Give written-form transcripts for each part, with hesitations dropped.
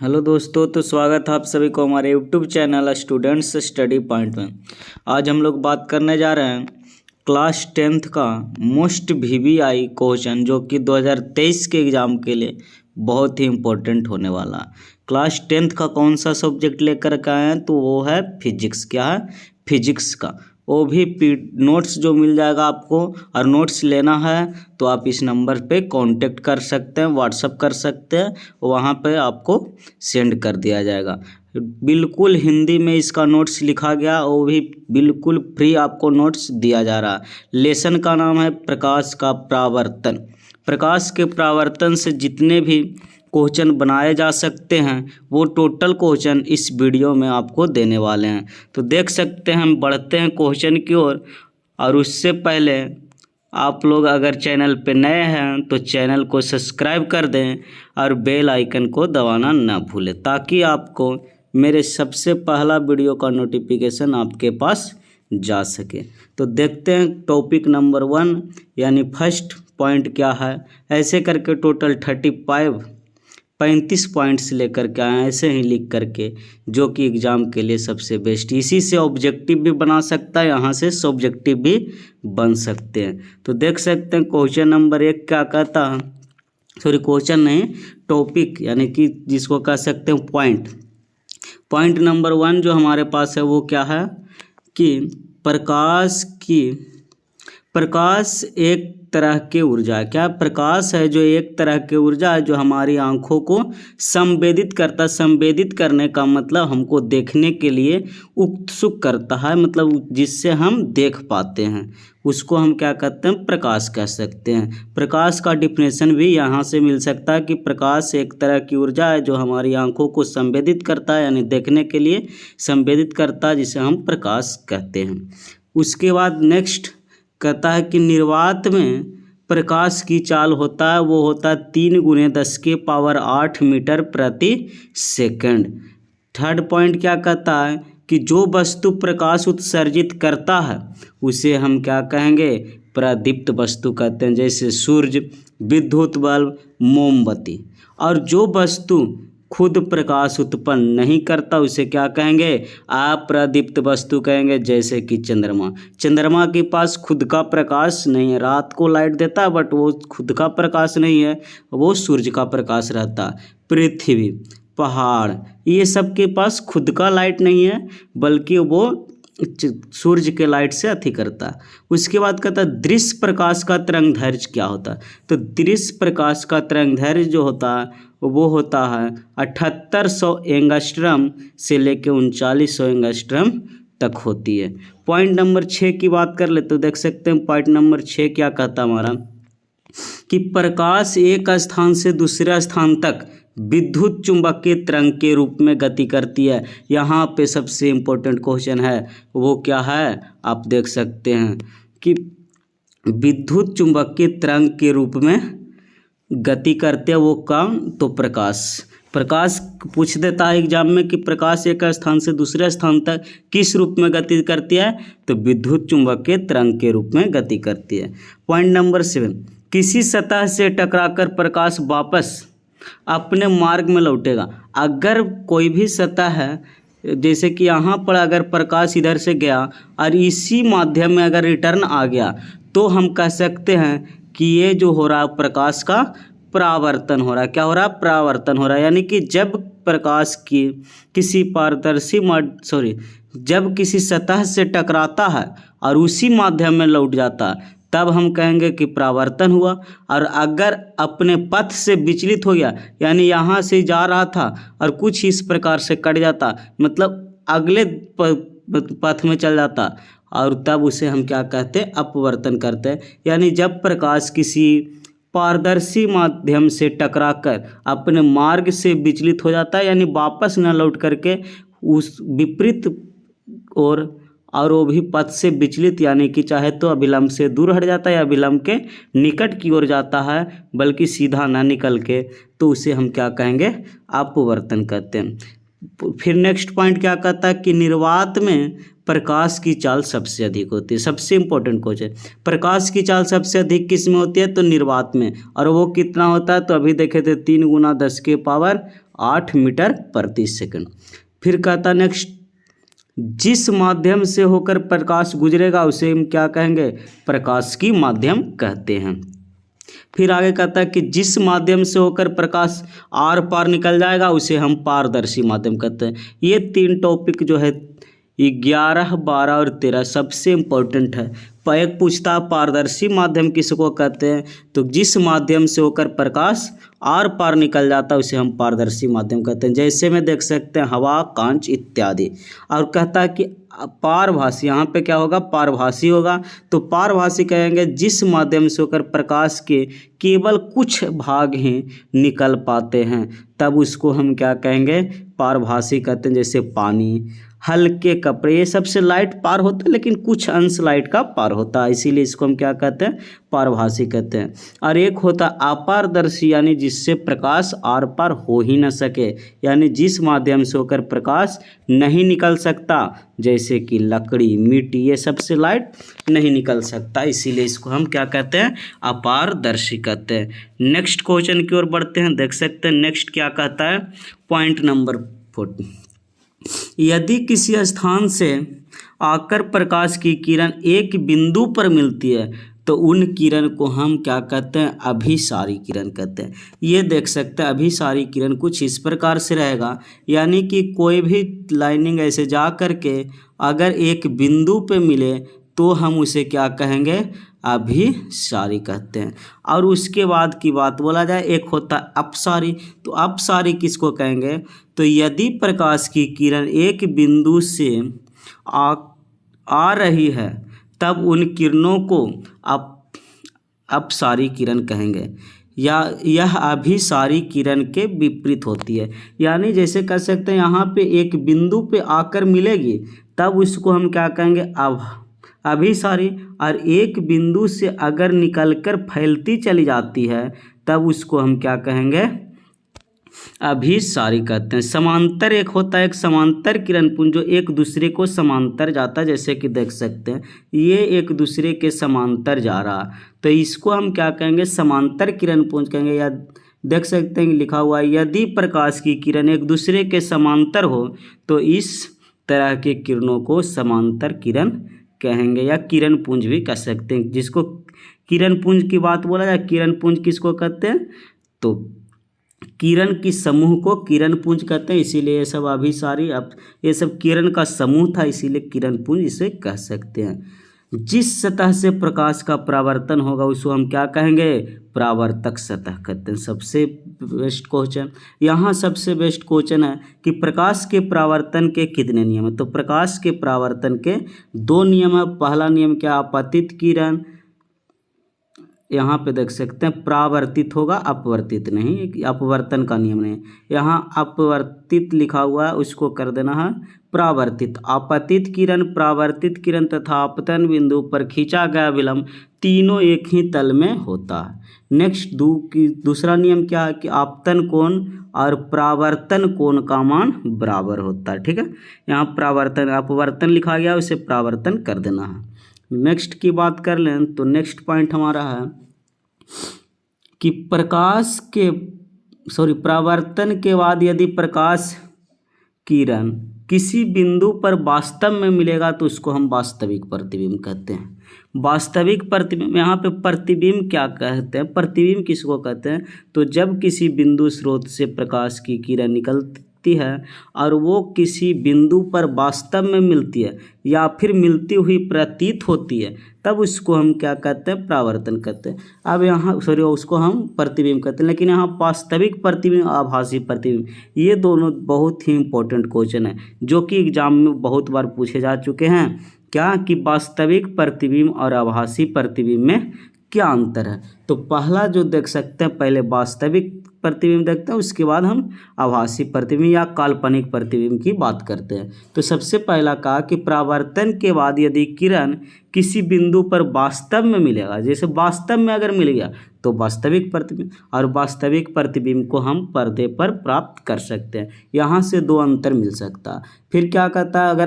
Hello दोस्तों, तो स्वागत है आप सभी को हमारे YouTube channel students study point में। आज हम लोग बात करने जा रहे हैं क्लास 10th का मोस्ट वीवीआई क्वेश्चन जो कि 2023 के एग्ज़ाम के लिए बहुत ही इम्पोर्टेंट होने वाला। क्लास 10th का कौन सा सब्जेक्ट लेकर के आए हैं, तो वो है फिजिक्स। क्या है? फिजिक्स का। वो भी नोट्स जो मिल जाएगा आपको, और नोट्स लेना है तो आप इस नंबर पे कांटेक्ट कर सकते हैं, व्हाट्सअप कर सकते हैं, वहाँ पे आपको सेंड कर दिया जाएगा। बिल्कुल हिंदी में इसका नोट्स लिखा गया, वो भी बिल्कुल फ्री आपको नोट्स दिया जा रहा है। लेसन का नाम है प्रकाश का परावर्तन। प्रकाश के परावर्तन से जितने भी क्वेश्चन बनाए जा सकते हैं वो टोटल क्वेश्चन इस वीडियो में आपको देने वाले हैं। तो देख सकते हैं, हम बढ़ते हैं क्वेश्चन की ओर। और उससे पहले आप लोग अगर चैनल पे नए हैं तो चैनल को सब्सक्राइब कर दें और बेल आइकन को दबाना ना भूलें, ताकि आपको मेरे सबसे पहला वीडियो का नोटिफिकेशन आपके पास जा सके। तो देखते हैं टॉपिक नंबर 1 यानी फर्स्ट पॉइंट क्या है। ऐसे करके टोटल 35 पॉइंट्स लेकर के आए, ऐसे ही लिख करके, जो कि एग्ज़ाम के लिए सबसे बेस्ट। इसी से ऑब्जेक्टिव भी बना सकता है, यहाँ से सब्जेक्टिव भी बन सकते हैं। तो देख सकते हैं क्वेश्चन नंबर 1 क्या कहता है, सॉरी क्वेश्चन नहीं, टॉपिक यानी कि जिसको कह सकते हैं पॉइंट नंबर 1 जो हमारे पास है वो क्या है कि प्रकाश एक तरह की ऊर्जा है। क्या? प्रकाश है जो एक तरह की ऊर्जा है जो हमारी आंखों को संवेदित करता है। संवेदित करने का मतलब हमको देखने के लिए उत्सुक करता है, मतलब जिससे हम देख पाते हैं, उसको हम क्या कहते हैं? प्रकाश कह सकते हैं। प्रकाश का डिफिनेशन भी यहाँ से मिल सकता है कि प्रकाश एक तरह की ऊर्जा है जो हमारी आंखों को संवेदित करता है, यानी देखने के लिए संवेदित करता है, जिसे हम प्रकाश कहते हैं। उसके बाद नेक्स्ट कहता है कि निर्वात में प्रकाश की चाल होता है, वो होता है 3 × 10⁸ मीटर प्रति सेकंड। थर्ड पॉइंट क्या कहता है कि जो वस्तु प्रकाश उत्सर्जित करता है उसे हम क्या कहेंगे? प्रदीप्त वस्तु कहते हैं, जैसे सूर्य, विद्युत बल्ब, मोमबत्ती। और जो वस्तु खुद प्रकाश उत्पन्न नहीं करता उसे क्या कहेंगे? अप्रदीप्त वस्तु कहेंगे, जैसे कि चंद्रमा। चंद्रमा के पास खुद का प्रकाश नहीं है, रात को लाइट देता है बट वो खुद का प्रकाश नहीं है, वो सूर्य का प्रकाश रहता है। पृथ्वी, पहाड़, ये सब के पास खुद का लाइट नहीं है, बल्कि वो सूर्य के लाइट से अति करता है। उसके बाद कहता है दृश्य प्रकाश का तरंगदैर्घ्य क्या होता है। तो दृश्य प्रकाश का तरंगदैर्घ्य जो होता है वो होता है 7800 एंगस्ट्रम से लेकर 3900 एंगस्ट्रम तक होती है। पॉइंट नंबर 6 की बात कर ले तो देख सकते हैं पॉइंट नंबर 6 क्या कहता है हमारा कि प्रकाश एक स्थान से दूसरे स्थान तक विद्युत चुंबकीय तरंग के रूप में गति करती है। यहाँ पे सबसे इम्पोर्टेंट क्वेश्चन है, वो क्या है आप देख सकते हैं कि विद्युत चुंबकीय तरंग के रूप में गति करते हैं वो काम, तो प्रकाश पूछ देता है एग्जाम में कि प्रकाश एक स्थान से दूसरे स्थान तक किस रूप में गति करती है, तो विद्युत चुंबकीय तरंग के रूप में गति करती है। पॉइंट नंबर 7, किसी सतह से टकराकर प्रकाश वापस अपने मार्ग में लौटेगा। अगर कोई भी सतह है, जैसे कि यहाँ पर अगर प्रकाश इधर से गया और इसी माध्यम में अगर रिटर्न आ गया, तो हम कह सकते हैं कि ये जो हो रहा है प्रकाश का परावर्तन हो रहा है। क्या हो रहा है? परावर्तन हो रहा है। यानी कि जब प्रकाश की जब किसी सतह से टकराता है और उसी माध्यम में लौट जाता है, तब हम कहेंगे कि परावर्तन हुआ। और अगर अपने पथ से विचलित हो गया, यानी यहाँ से जा रहा था और कुछ इस प्रकार से कट जाता, मतलब अगले पथ में चल जाता, और तब उसे हम क्या कहते हैं? अपवर्तन करते हैं। यानी जब प्रकाश किसी पारदर्शी माध्यम से टकराकर अपने मार्ग से विचलित हो जाता है, यानी वापस न लौट करके उस विपरीत और वो भी पथ से विचलित, यानी कि चाहे तो अभिलंब से दूर हट जाता है या अभिलंब के निकट की ओर जाता है, बल्कि सीधा ना निकल के, तो उसे हम क्या कहेंगे? अपवर्तन कहते हैं। फिर नेक्स्ट पॉइंट क्या कहता है कि निर्वात में प्रकाश की चाल सबसे अधिक होती है। सबसे इंपॉर्टेंट क्वेश्चन, प्रकाश की चाल सबसे अधिक किस में होती है? तो निर्वात में। और वो कितना होता है? तो अभी देखे थे 3 × 10⁸ मीटर प्रति सेकंड। फिर कहता नेक्स्ट, जिस माध्यम से होकर प्रकाश गुजरेगा उसे हम क्या कहेंगे? प्रकाश की माध्यम कहते हैं। फिर आगे कहता है कि जिस माध्यम से होकर प्रकाश आर पार निकल जाएगा उसे हम पारदर्शी माध्यम कहते हैं। ये 3 टॉपिक जो है 11, 12 और 13 सबसे इम्पोर्टेंट है। एक पूछता है पारदर्शी माध्यम किसको कहते हैं? तो जिस माध्यम से होकर प्रकाश आर पार निकल जाता है उसे हम पारदर्शी माध्यम कहते हैं। जैसे में देख सकते हैं हवा, कांच इत्यादि। और कहता है कि पारभासी, यहाँ पे क्या होगा? पारभासी होगा। तो पारभासी कहेंगे जिस माध्यम से होकर प्रकाश के केवल कुछ भाग ही निकल पाते हैं, तब उसको हम क्या कहेंगे? पारभासी कहते हैं। जैसे पानी, हल्के कपड़े, ये सबसे लाइट पार होता है लेकिन कुछ अंश लाइट का पार होता है, इसीलिए इसको हम क्या कहते हैं? पारभासी कहते हैं। और एक होता अपारदर्शी, यानी जिससे प्रकाश आर पार हो ही न सके, यानी जिस माध्यम से होकर प्रकाश नहीं निकल सकता, जैसे कि लकड़ी, मिट्टी, ये सबसे लाइट नहीं निकल सकता, इसीलिए इसको हम क्या कहते हैं? अपारदर्शी कहते हैं। नेक्स्ट क्वेश्चन की ओर बढ़ते हैं। देख सकते हैं नेक्स्ट क्या कहता है? पॉइंट नंबर 40, यदि किसी स्थान से आकर प्रकाश की किरण एक बिंदु पर मिलती है तो उन किरण को हम क्या कहते हैं? अभिसारी किरण कहते हैं। ये देख सकते हैं अभिसारी किरण कुछ इस प्रकार से रहेगा, यानी कि कोई भी लाइनिंग ऐसे जा कर के अगर एक बिंदु पे मिले तो हम उसे क्या कहेंगे? अभिसारी कहते हैं। और उसके बाद की बात बोला जाए, एक होता है अपसारी। तो अपसारी किसको कहेंगे? तो यदि प्रकाश की किरण एक बिंदु से आ रही है तब उन किरणों को अपसारी किरण कहेंगे, या यह अभिसारी किरण के विपरीत होती है। यानी जैसे कह सकते हैं यहाँ पे एक बिंदु पे आकर मिलेगी तब उसको हम क्या कहेंगे? अभिसारी। और एक बिंदु से अगर निकलकर फैलती चली जाती है तब उसको हम क्या कहेंगे? अभिसारी कहते हैं। समांतर एक होता है, एक समांतर किरण पुंज जो एक दूसरे को समांतर जाता है, जैसे कि देख सकते हैं ये एक दूसरे के समांतर जा रहा, तो इसको हम क्या कहेंगे? समांतर किरण पुंज कहेंगे। या देख सकते हैं लिखा हुआ है, यदि प्रकाश की किरण एक दूसरे के समांतर हो तो इस तरह के किरणों को समांतर किरण कहेंगे, या किरण पुंज भी कह सकते हैं। जिसको किरण पुंज की बात बोला जाए, किरण पुंज किसको कहते हैं? तो किरण की समूह को किरण पुंज कहते हैं, इसीलिए ये सब अभिसारी, अब ये सब किरण का समूह था, इसीलिए किरण पुंज इसे कह सकते हैं। जिस सतह से प्रकाश का परावर्तन होगा उसको हम क्या कहेंगे? परावर्तक सतह कहते हैं। सबसे बेस्ट क्वेश्चन यहाँ, सबसे बेस्ट क्वेश्चन है कि प्रकाश के परावर्तन के कितने नियम हैं? तो प्रकाश के परावर्तन के 2 नियम है। पहला नियम क्या? अपतित किरण, यहाँ पे देख सकते हैं परावर्तित होगा, अपवर्तित नहीं, अपवर्तन का नियम नहीं। यहाँ अपवर्तित लिखा हुआ है, उसको कर देना है परावर्तित। आपतित किरण, परावर्तित किरण तथा आपतन बिंदु पर खींचा गया विलंब तीनों एक ही तल में होता है। नेक्स्ट दूसरा नियम क्या है? कि आपतन कोण और परावर्तन कोण का मान बराबर होता है। ठीक है, यहाँ परावर्तन, अपवर्तन लिखा गया, उसे परावर्तन कर देना है। नेक्स्ट की बात कर लें तो नेक्स्ट पॉइंट हमारा है कि परावर्तन के बाद यदि प्रकाश किरण किसी बिंदु पर वास्तव में मिलेगा तो उसको हम वास्तविक प्रतिबिंब कहते हैं। वास्तविक प्रतिबिंब, यहाँ पे प्रतिबिंब क्या कहते हैं? प्रतिबिंब किसको कहते हैं? तो जब किसी बिंदु स्रोत से प्रकाश की किरण निकलती है और वो किसी बिंदु पर वास्तव में मिलती है या फिर मिलती हुई प्रतीत होती है, तब उसको हम क्या कहते हैं? परावर्तन कहते हैं। अब यहाँ उसको हम प्रतिबिंब कहते हैं। लेकिन यहाँ वास्तविक प्रतिबिंब, आभासी प्रतिबिंब, ये दोनों बहुत ही इंपॉर्टेंट क्वेश्चन है जो कि एग्जाम में बहुत बार पूछे जा चुके हैं। क्या कि वास्तविक प्रतिबिंब और आभासी प्रतिबिंब में क्या अंतर है? तो पहला जो देख सकते हैं, पहले वास्तविक प्रतिबिंब देखते हैं, उसके बाद हम आभासी प्रतिबिंब या काल्पनिक प्रतिबिंब की बात करते हैं। तो सबसे पहला कहा कि परावर्तन के बाद यदि किरण किसी बिंदु पर वास्तव में मिलेगा, जैसे वास्तव में अगर मिल गया तो वास्तविक प्रतिबिंब, और वास्तविक प्रतिबिंब को हम पर्दे पर प्राप्त कर सकते हैं। यहाँ से दो अंतर मिल सकता है। फिर क्या कहता है, अगर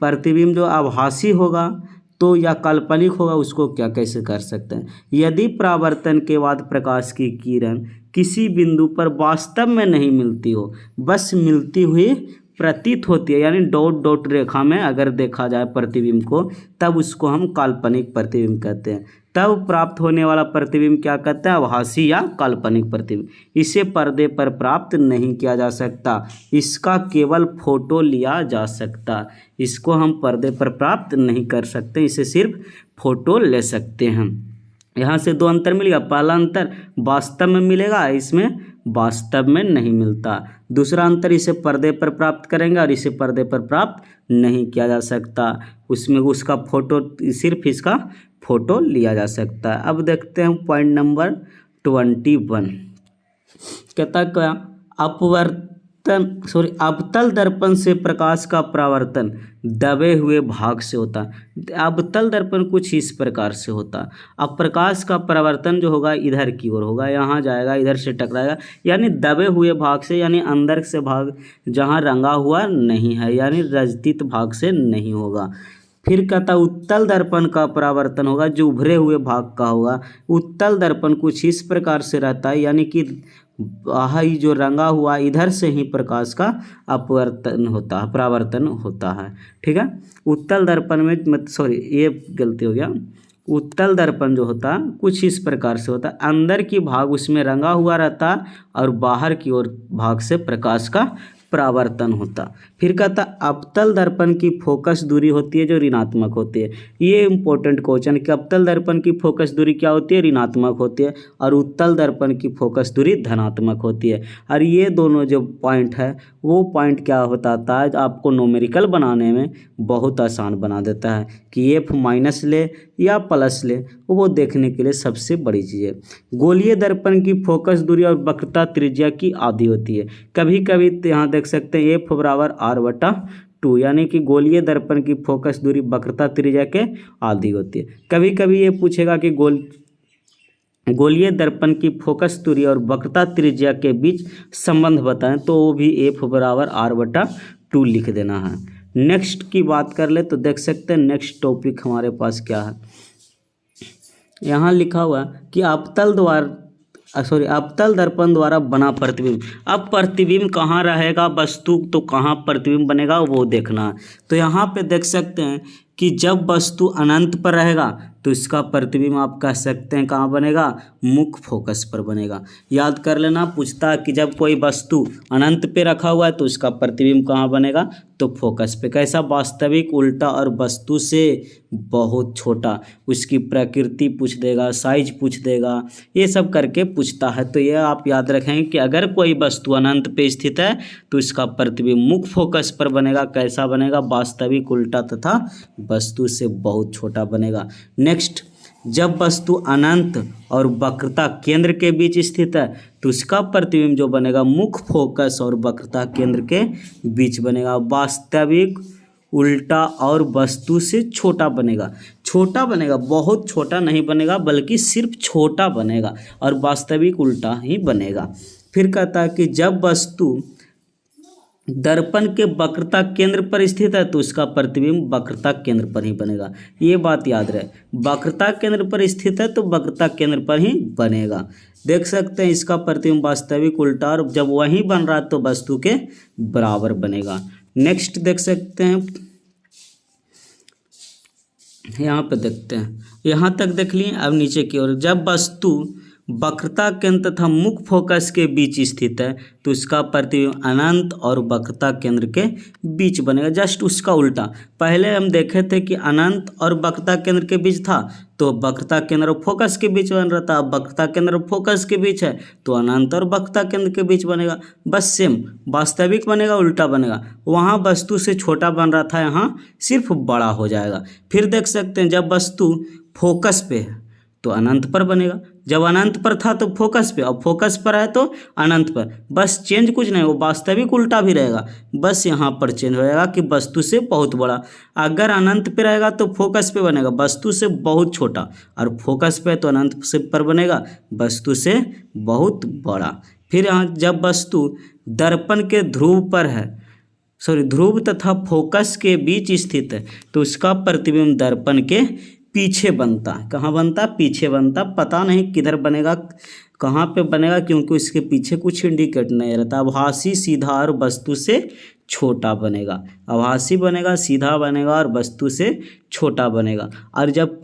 प्रतिबिंब जो आभासी होगा तो या काल्पनिक होगा, उसको क्या कैसे कर सकते हैं। यदि परावर्तन के बाद प्रकाश की किरण किसी बिंदु पर वास्तव में नहीं मिलती हो, बस मिलती हुई प्रतीत होती है, यानी डॉट डॉट रेखा में अगर देखा जाए प्रतिबिंब को, तब उसको हम काल्पनिक प्रतिबिंब कहते हैं। तब प्राप्त होने वाला प्रतिबिंब क्या कहते हैं, आभासी या काल्पनिक प्रतिबिंब। इसे पर्दे पर प्राप्त नहीं किया जा सकता, इसका केवल फोटो लिया जा सकता। इसको हम पर्दे पर प्राप्त नहीं कर सकते, इसे सिर्फ फोटो ले सकते हैं। यहाँ से दो अंतर मिलेगा। पहला अंतर वास्तव में मिलेगा, इसमें वास्तव में नहीं मिलता। दूसरा अंतर, इसे पर्दे पर प्राप्त करेंगे और इसे पर्दे पर प्राप्त नहीं किया जा सकता, उसमें उसका फोटो, सिर्फ इसका फोटो लिया जा सकता है। अब देखते हैं पॉइंट नंबर 21। कहता क्या, अवतल दर्पण से प्रकाश का परावर्तन दबे हुए भाग से होता है। अवतल दर्पण कुछ इस प्रकार से होता है। अब प्रकाश का परावर्तन जो होगा इधर की ओर होगा, यहाँ जाएगा, इधर से टकराएगा, यानी दबे हुए भाग से, यानी अंदर से भाग जहाँ रंगा हुआ नहीं है, यानी रजतित भाग से नहीं होगा। फिर कहता उत्तल दर्पण का परावर्तन होगा, जो उभरे हुए भाग का होगा। उत्तल दर्पण कुछ इस प्रकार से रहता है, यानी कि जो रंगा हुआ इधर से ही प्रकाश का अपवर्तन होता है, परावर्तन होता है। ठीक है, उत्तल दर्पण में ये गलती हो गया। उत्तल दर्पण जो होता है कुछ इस प्रकार से होता है, अंदर की भाग उसमें रंगा हुआ रहता है और बाहर की ओर भाग से प्रकाश का परावर्तन होता। फिर कहता अवतल दर्पण की फोकस दूरी होती है जो ऋणात्मक होती है। ये इंपॉर्टेंट क्वेश्चन कि अवतल दर्पण की फोकस दूरी क्या होती है, ऋणात्मक होती है, और उत्तल दर्पण की फोकस दूरी धनात्मक होती है। और ये दोनों जो पॉइंट है वो पॉइंट क्या बताता है, आपको न्यूमेरिकल बनाने में बहुत आसान बना देता है कि एफ माइनस ले या प्लस ले, वो देखने के लिए सबसे बड़ी चीज़ है। गोलीय दर्पण की फोकस दूरी और वक्रता त्रिज्या की आधी होती है। कभी कभी यहाँ देख सकते हैं एफ बराबर r/2, यानी कि गोलीय दर्पण की फोकस दूरी वक्रता त्रिज्या के आधी होती है। कभी कभी ये पूछेगा कि गोलीय दर्पण की फोकस दूरी और वक्रता त्रिज्या के बीच संबंध बताएं, तो वो भी एफ बराबर r/2 लिख देना है। नेक्स्ट की बात कर ले तो देख सकते हैं नेक्स्ट टॉपिक हमारे पास क्या है। यहाँ लिखा हुआ कि अवतल दर्पण द्वारा बना प्रतिबिंब। अब प्रतिबिंब कहाँ रहेगा, वस्तु तो कहाँ प्रतिबिंब बनेगा वो देखना है। तो यहाँ पे देख सकते हैं कि जब वस्तु अनंत पर रहेगा तो इसका प्रतिबिंब आप कह सकते हैं कहाँ बनेगा, मुख्य फोकस पर बनेगा। याद कर लेना, पूछता है कि जब कोई वस्तु अनंत पे रखा हुआ है तो इसका प्रतिबिंब कहाँ बनेगा, तो फोकस पे। कैसा, वास्तविक, उल्टा और वस्तु से बहुत छोटा, उसकी प्रकृति पूछ देगा, साइज पूछ देगा, ये सब करके पूछता है। तो ये आप याद रखेंगे कि अगर कोई वस्तु अनंत पे स्थित है तो इसका प्रतिबिंब मुख्य फोकस पर बनेगा। कैसा बनेगा, वास्तविक, उल्टा तथा वस्तु से बहुत छोटा बनेगा। नेक्स्ट, जब वस्तु अनंत और वक्रता केंद्र के बीच स्थित है तो उसका प्रतिबिंब जो बनेगा मुख्य फोकस और वक्रता केंद्र के बीच बनेगा। वास्तविक, उल्टा और वस्तु से छोटा बनेगा। छोटा बनेगा, बहुत छोटा नहीं बनेगा, बल्कि सिर्फ छोटा बनेगा, और वास्तविक उल्टा ही बनेगा। फिर कहता है कि जब वस्तु दर्पण के वक्रता केंद्र पर स्थित है तो उसका प्रतिबिंब वक्रता केंद्र पर ही बनेगा। ये बात याद रहे, वक्रता केंद्र पर स्थित है तो वक्रता केंद्र पर ही बनेगा। देख सकते हैं इसका प्रतिबिंब वास्तविक, उल्टा, और जब वही बन रहा है तो वस्तु के बराबर बनेगा। नेक्स्ट देख सकते हैं, यहाँ पे देखते हैं, यहाँ तक देख लिए। अब नीचे की ओर, जब वस्तु वक्रता केंद्र तथा मुख्य फोकस के बीच स्थित है तो उसका प्रतिबिंब अनंत और वक्रता केंद्र के बीच बनेगा। जस्ट उसका उल्टा, पहले हम देखे थे कि अनंत और वक्रता केंद्र के बीच था तो वक्रता केंद्र और फोकस के बीच बन रहा था। अब वक्रता केंद्र और फोकस के बीच है तो अनंत और वक्रता केंद्र के बीच बनेगा। बस सेम, वास्तविक बनेगा, उल्टा बनेगा। वहाँ वस्तु से छोटा बन रहा था, यहाँ सिर्फ बड़ा हो जाएगा। फिर देख सकते हैं जब वस्तु फोकस पे है तो अनंत पर बनेगा, जब अनंत पर था तो फोकस पे, अब फोकस पर है तो अनंत पर। बस चेंज कुछ नहीं, वो वास्तविक उल्टा भी रहेगा, बस यहाँ पर चेंज होएगा कि वस्तु से बहुत बड़ा। अगर अनंत पे रहेगा तो फोकस पे बनेगा वस्तु से बहुत छोटा, और फोकस पे तो अनंत से पर बनेगा वस्तु से बहुत बड़ा। फिर यहाँ जब वस्तु दर्पण के ध्रुव पर है, ध्रुव तथा फोकस के बीच स्थित है, तो उसका प्रतिबिंब दर्पण के पीछे बनता है। कहाँ बनता? पीछे बनता। पता नहीं किधर बनेगा, कहाँ पे बनेगा, क्योंकि इसके पीछे कुछ इंडिकेट नहीं रहता। आभासी, सीधा और वस्तु से छोटा बनेगा। आभासी बनेगा, सीधा बनेगा और वस्तु से छोटा बनेगा। और जब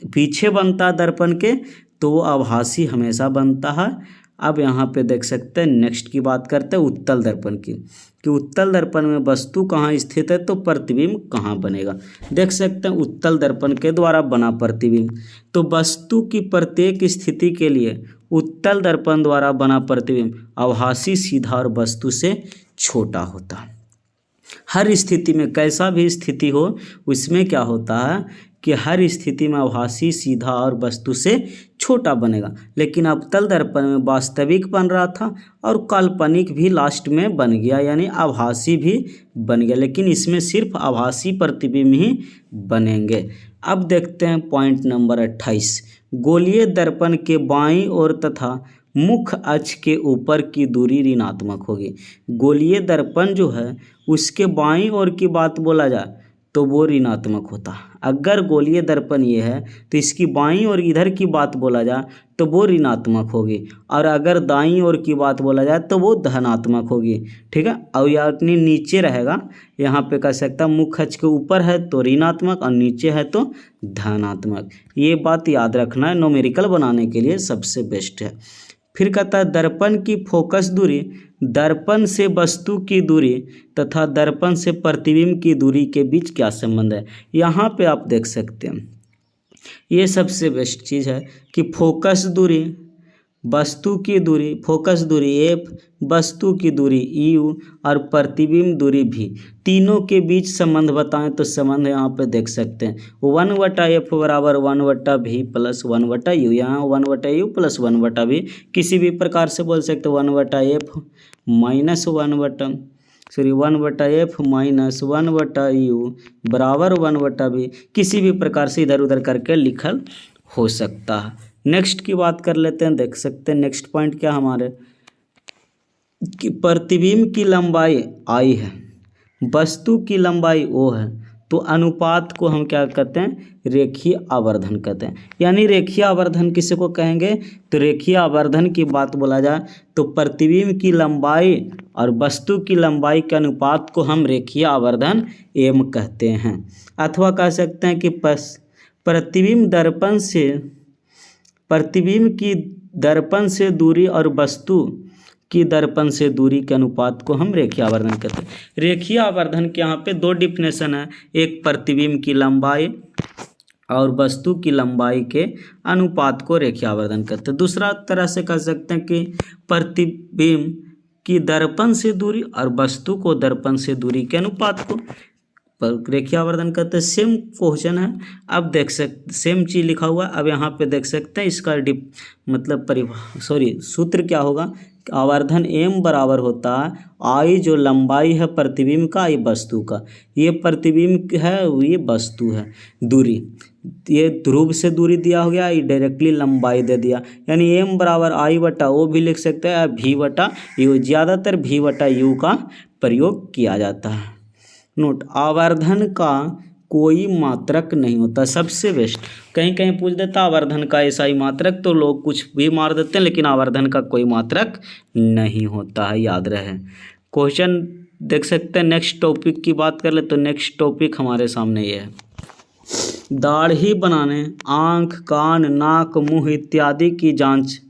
पीछे बनता दर्पण के तो वो आभासी हमेशा बनता है। अब यहाँ पे देख सकते हैं, नेक्स्ट की बात करते हैं उत्तल दर्पण की, कि उत्तल दर्पण में वस्तु कहाँ स्थित है तो प्रतिबिंब कहाँ बनेगा। देख सकते हैं उत्तल दर्पण के द्वारा बना प्रतिबिंब, तो वस्तु की प्रत्येक स्थिति के लिए उत्तल दर्पण द्वारा बना प्रतिबिंब आभासी, सीधा और वस्तु से छोटा होता है। हर स्थिति में, कैसा भी स्थिति हो उसमें क्या होता है कि हर स्थिति में आभासी, सीधा और वस्तु से छोटा बनेगा। लेकिन अवतल दर्पण में वास्तविक बन रहा था और काल्पनिक भी लास्ट में बन गया, यानी आभासी भी बन गया, लेकिन इसमें सिर्फ आभासी प्रतिबिंब ही बनेंगे। अब देखते हैं पॉइंट नंबर 28। गोलीय दर्पण के बाईं ओर तथा मुख्य अक्ष के ऊपर की दूरी ऋणात्मक होगी। गोलीय दर्पण जो है उसके बाईं ओर की बात बोला जाए तो वो ऋणात्मक होता। अगर गोलीय दर्पण ये है तो इसकी बाईं ओर इधर की बात बोला जाए तो वो ऋणात्मक होगी, और अगर दाईं ओर की बात बोला जाए तो वो धनात्मक होगी। ठीक है, और या अपनी नीचे रहेगा, यहाँ पे कह सकता मुख्य अक्ष के ऊपर है तो ऋणात्मक और नीचे है तो धनात्मक। ये बात याद रखना है, न्यूमेरिकल बनाने के लिए सबसे बेस्ट है। फिर कहता है दर्पण की फोकस दूरी दर्पण से वस्तु की दूरी तथा दर्पण से प्रतिबिंब की दूरी के बीच क्या संबंध है। यहाँ पे आप देख सकते हैं, ये सबसे बेस्ट चीज़ है कि फोकस दूरी, वस्तु की दूरी, फोकस दूरी एफ, वस्तु की दूरी यू और प्रतिबिंब दूरी भी, तीनों के बीच संबंध बताएं तो संबंध यहाँ पे देख सकते हैं 1/f बराबर 1/v प्लस 1/u। यहाँ 1/u प्लस 1/v किसी भी प्रकार से बोल सकते 1/f minus 1/f minus 1/u बराबर 1/v, किसी भी प्रकार से इधर उधर करके लिखल हो सकता है। नेक्स्ट की बात कर लेते हैं, देख सकते हैं नेक्स्ट पॉइंट क्या हमारे कि प्रतिबिंब की लंबाई आई है, वस्तु की लंबाई ओ है, तो अनुपात को हम क्या कहते हैं, रेखीय आवर्धन कहते हैं। यानी रेखीय आवर्धन किसी को कहेंगे तो रेखीय आवर्धन की बात बोला जाए तो प्रतिबिंब की लंबाई और वस्तु की लंबाई के अनुपात को हम रेखीय आवर्धन एम कहते हैं। अथवा कह सकते हैं कि प्रतिबिंब की दर्पण से दूरी और वस्तु की दर्पण से दूरी के अनुपात को हम रेखीय आवर्धन कहते हैं। रेखीय आवर्धन के यहाँ पे दो डिफिनेशन है, एक प्रतिबिंब की लंबाई और वस्तु की लंबाई के अनुपात को रेखीय आवर्धन कहते हैं। दूसरा तरह से कह सकते हैं कि प्रतिबिंब की दर्पण से दूरी और वस्तु को दर्पण से दूरी के अनुपात को रेखीय आवर्धन कहते हैं। सेम क्वेश्चन है, अब देख सकते सेम चीज़ लिखा हुआ। अब यहाँ पे देख सकते हैं इसका सूत्र क्या होगा। आवर्धन एम बराबर होता है आई जो लंबाई है प्रतिबिंब का, ये वस्तु का, ये प्रतिबिंब है ये वस्तु है, दूरी ये ध्रुव से दूरी दिया हो गया, ये डायरेक्टली लंबाई दे दिया, यानी एम बराबर आई बटा वो भी लिख सकते हैं भी बटा यू, ज़्यादातर भी बटा यू का प्रयोग किया जाता है। नोट, आवर्धन का कोई मात्रक नहीं होता, सबसे बेस्ट। कहीं कहीं पूछ देता आवर्धन का ऐसा ही मात्रक, तो लोग कुछ भी मार देते हैं, लेकिन आवर्धन का कोई मात्रक नहीं होता है, याद रहे। क्वेश्चन देख सकते हैं। नेक्स्ट टॉपिक की बात कर ले तो नेक्स्ट टॉपिक हमारे सामने ये है, दाढ़ी बनाने, आँख, कान, नाक, मुंह इत्यादि की जांच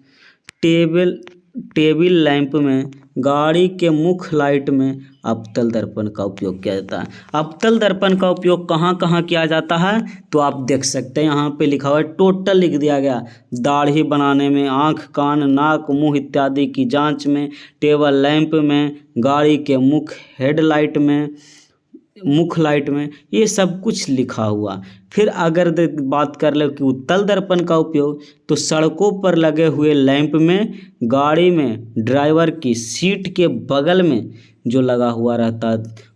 टेबल लैंप में, गाड़ी के मुख्य लाइट में अवतल दर्पण का उपयोग किया जाता है। अवतल दर्पण का उपयोग कहाँ कहाँ किया जाता है तो आप देख सकते हैं, यहाँ पे लिखा हुआ है, टोटल लिख दिया गया, दाढ़ी बनाने में, आँख, कान, नाक, मुंह इत्यादि की जांच में, टेबल लैंप में, गाड़ी के मुख्य हेडलाइट में, मुख्य लाइट में, ये सब कुछ लिखा हुआ। फिर अगर बात कर ले कि उत्तल दर्पण का उपयोग, तो सड़कों पर लगे हुए लैंप में, गाड़ी में ड्राइवर की सीट के बगल में जो लगा हुआ रहता,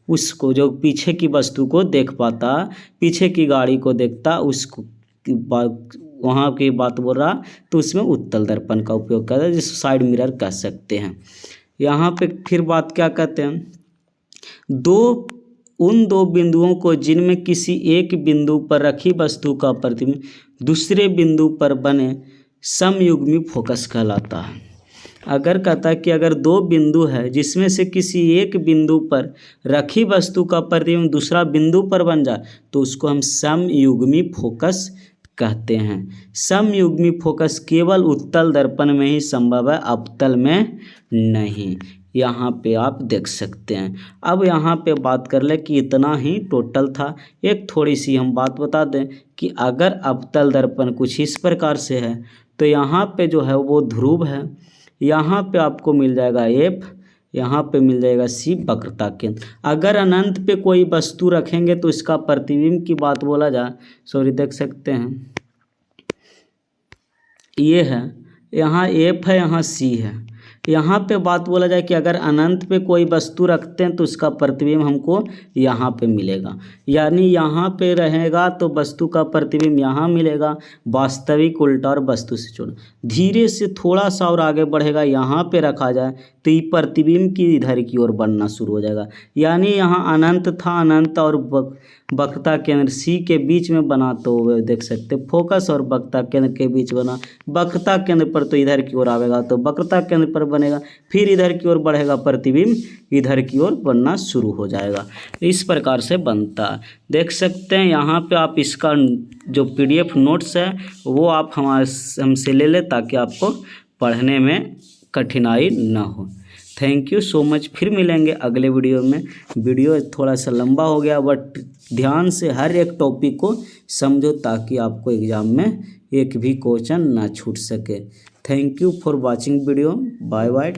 उसको जो पीछे की वस्तु को देख पाता, पीछे की गाड़ी को देखता, उसको वहाँ की बात बोल रहा, तो उसमें उत्तल दर्पण का उपयोग करता है, जिसको साइड मिरर कह सकते हैं। यहाँ पे फिर बात क्या कहते हैं, उन दो बिंदुओं को जिनमें किसी एक बिंदु पर रखी वस्तु का प्रतिबिंब दूसरे बिंदु पर बने समयुग्मी फोकस कहलाता है। अगर कहता है कि अगर दो बिंदु है जिसमें से किसी एक बिंदु पर रखी वस्तु का प्रतिबिंब दूसरा बिंदु पर बन जाए, तो उसको हम समयुग्मी फोकस कहते हैं। समयुग्मी फोकस केवल उत्तल दर्पण में ही संभव है, अवतल में नहीं। यहाँ पे आप देख सकते हैं। अब यहाँ पे बात कर ले कि इतना ही टोटल था। एक थोड़ी सी हम बात बता दें कि अगर अवतल दर्पण कुछ इस प्रकार से है, तो यहाँ पे जो है वो ध्रुव है, यहाँ पे आपको मिल जाएगा F, यहाँ पे मिल जाएगा C वक्रता केंद्र। अगर अनंत पे कोई वस्तु रखेंगे तो इसका प्रतिबिंब की बात बोला जाए, सॉरी देख सकते हैं, ये है, यहाँ F है, यहाँ C है। यहाँ पे बात बोला जाए कि अगर अनंत पे कोई वस्तु रखते हैं तो उसका प्रतिबिंब हमको यहाँ पे मिलेगा, यानी यहाँ पे रहेगा तो वस्तु का प्रतिबिंब यहाँ मिलेगा, वास्तविक उल्टा और वस्तु से जुड़ा। धीरे से थोड़ा सा और आगे बढ़ेगा, यहाँ पे रखा जाए तो ये प्रतिबिंब की इधर की ओर बनना शुरू हो जाएगा, यानी यहाँ अनंत था, अनंत और वक्रता केंद्र C के बीच में बना, तो देख सकते फोकस और वक्रता केंद्र के बीच बना, वक्रता केंद्र पर तो इधर की ओर आवेगा तो वक्रता केंद्र पर बनेगा, फिर इधर की ओर बढ़ेगा, प्रतिबिंब इधर की ओर बनना शुरू हो जाएगा। इस प्रकार से बनता है, देख सकते हैं। यहाँ पे आप इसका जो PDF नोट्स है वो आप हमसे ले लें, ताकि आपको पढ़ने में कठिनाई ना हो। Thank you so much. फिर मिलेंगे अगले वीडियो में। वीडियो थोड़ा सा लंबा हो गया, बट ध्यान से हर एक टॉपिक को समझो, ताकि आपको एग्ज़ाम में एक भी क्वेश्चन ना छूट सके। Thank you for watching video. Bye bye.